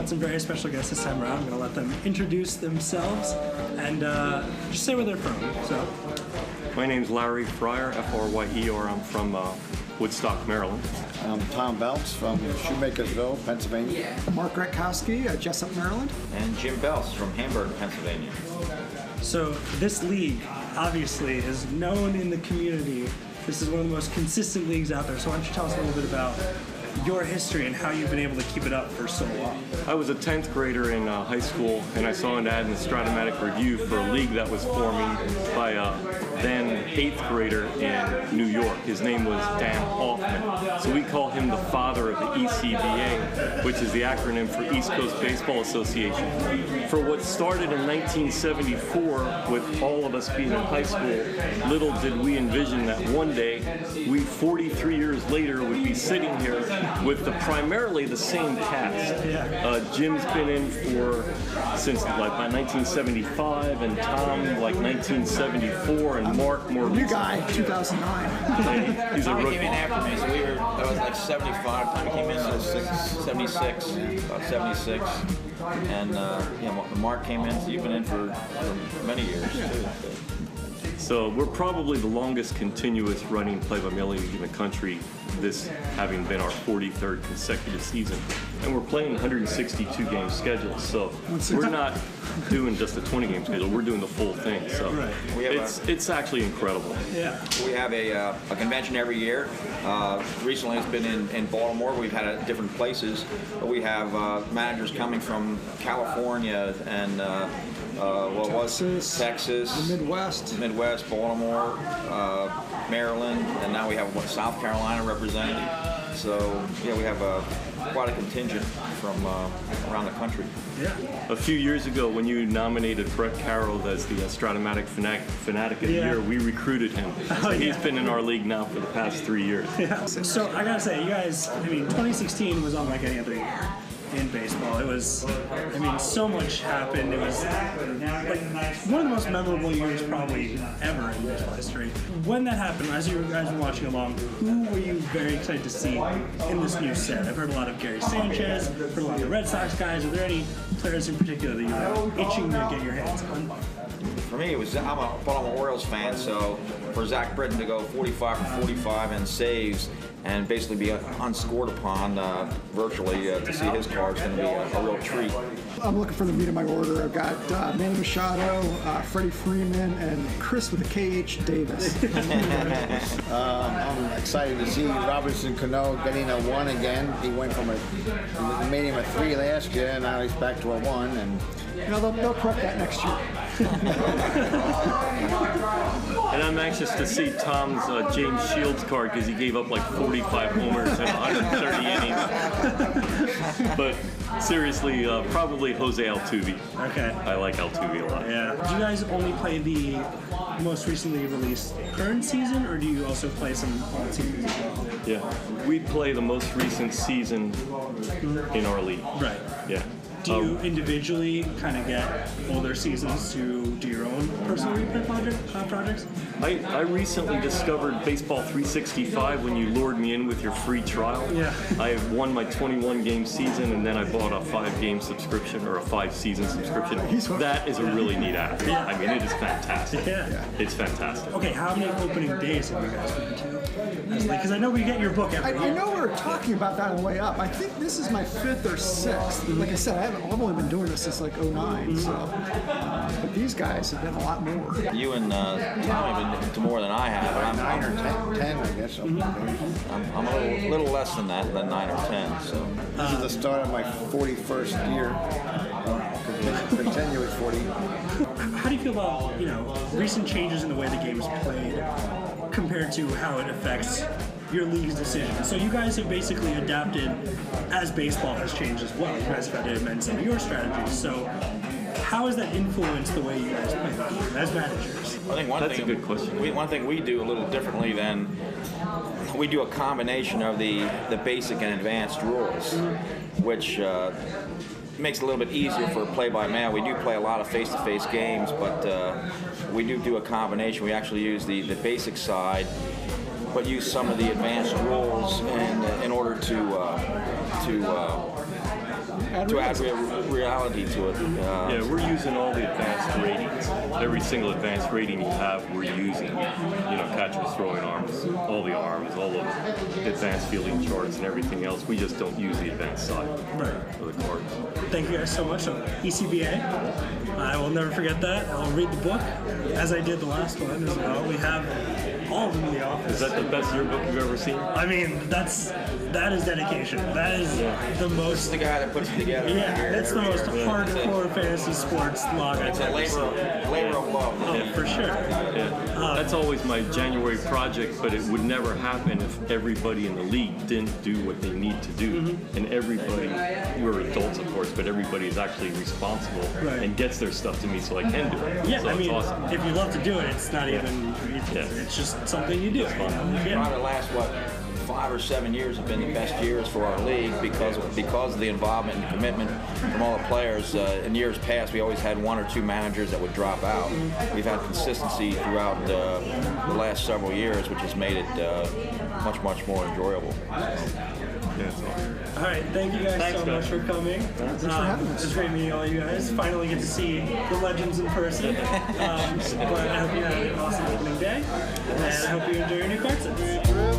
got some very special guests this time around. I'm going to let them introduce themselves and just say where they're from. So, my name's Larry Fryer, F-R-Y-E-R. I'm from Woodstock, Maryland. I'm Tom Belks from Shoemakersville, Pennsylvania. Mark Gretkowski, Jessup, Maryland. And Jim Belks from Hamburg, Pennsylvania. So this league obviously is known in the community. This is one of the most consistent leagues out there. So why don't you tell us a little bit about your history and how you've been able to keep it up for so long? I was a 10th grader in high school, and I saw an ad in the Strat-O-Matic Review for a league that was forming by a then 8th grader in New York. His name was Dan Hoffman. So we call him the father of the ECBA, which is the acronym for East Coast Baseball Association. For what started in 1974 with all of us being in high school, little did we envision that one day we, 43 years later, would be sitting here with primarily the same cast. Jim's been in since like 1975, and Tom like 1974, and Mark more. New guy, 2009. He's a rookie. Came in after me, so that was like 75. Tom came in, I was 76, about 76. And Mark came in, so you've been in for many years too. So we're probably the longest continuous running play-by-mail league in the country, this having been our 43rd consecutive season. And we're playing 162 game schedules, so we're not doing just a 20 game schedule, we're doing the full thing. So it's actually incredible. Yeah. We have a convention every year. Recently it's been in Baltimore. We've had it at different places. But we have managers coming from California and Texas, the Midwest, Baltimore, Maryland, and now we have South Carolina represented. So yeah, we have quite a contingent from around the country. Yeah. A few years ago, when you nominated Brett Carroll as the Strat-O-Matic Fanatic of the Year, we recruited him. So he's been in our league now for the past 3 years. Yeah. So I gotta say, you guys, 2016 was unlike any other year in baseball. It was, so much happened. It was like one of the most memorable years probably ever in baseball history. When that happened, as you guys were watching along, who were you very excited to see in this new set? I've heard a lot of Gary Sanchez, heard a lot of the Red Sox guys. Are there any players in particular that you were itching to get your hands on? For me, I'm a Baltimore Orioles fan, so for Zach Britton to go 45 for 45 and saves and basically be unscored upon virtually to see his card is going to be a real treat. I'm looking for the meat of my order. I've got Manny Machado, Freddie Freeman, and Chris with a KH Davis. I'm excited to see Robinson Cano getting a 1 again. He went from we made him a 3 last year, and now he's back to a 1. And they'll correct that next year. And I'm anxious to see Tom's James Shields card because he gave up like 45 homers in 130 innings. But seriously, probably Jose Altuve. Okay. I like Altuve a lot. Yeah. Do you guys only play the most recently released current season, or do you also play some old seasons as well? Yeah. We play the most recent season in our league. Right. Yeah. Do you individually kind of get older seasons to do your own personal replay projects? I recently discovered Baseball 365 when you lured me in with your free trial. Yeah. I won my 21 game season, and then I bought a 5 game subscription or a 5 season subscription. That is a really neat app. Yeah. It is fantastic. Yeah. It's fantastic. Okay, how many opening days have you guys been to? Because I know we get your book every year. I know we were talking about that on the way up. I think this is my 5th or 6th. Like I said, I've only been doing this since like 09, so. But these guys have been a lot more. You and Tom have been to more than I have. But I'm 9 or 10, I guess. I'm a little less than that, than 9 or 10. So This is the start of my 41st year. Continuous 40. How do you feel about, recent changes in the way the game is played compared to how it affects your league's decisions? So you guys have basically adapted as baseball has changed as well. You guys have had to amend some of your strategies. So how has that influenced the way you guys play the game as managers? I think That's a good question. One thing we do a little differently than we do a combination of the basic and advanced rules, which makes it a little bit easier for play-by-mail. We do play a lot of face-to-face games, but we do a combination. We actually use the basic side, but use some of the advanced rules in order to reality to it. Yeah, we're using all the advanced ratings. Every single advanced rating you have, we're using. Catchers, throwing arms, all the advanced fielding charts and everything else. We just don't use the advanced side of the cards. Thank you guys so much. ECBA. I will never forget that. I'll read the book, as I did the last one as well. We have all of them in the office. Is that the best yearbook you've ever seen? I mean, that is dedication. That is the most. The guy that puts it together. Yeah, it's the most hardcore fantasy sports log. It's a labor of love. Oh, for sure. Yeah. That's always my January project, but it would never happen if everybody in the league didn't do what they need to do. And everybody, we're adults of course, but everybody is actually responsible and gets their stuff to me so I can do it. Yeah, so I mean, awesome. if you love to do it, it's not even, it's just something you do. Probably the last, 5 or 7 years have been the best years for our league because of the involvement and commitment from all the players. In years past, we always had 1 or 2 managers that would drop out. We've had consistency throughout the last several years, which has made it much more enjoyable. All right, thank you guys so much for coming. Thanks for having us. It's great meeting all you guys. Finally get to see the legends in person. But I hope you had an awesome opening day, and I hope you enjoy your new card sets.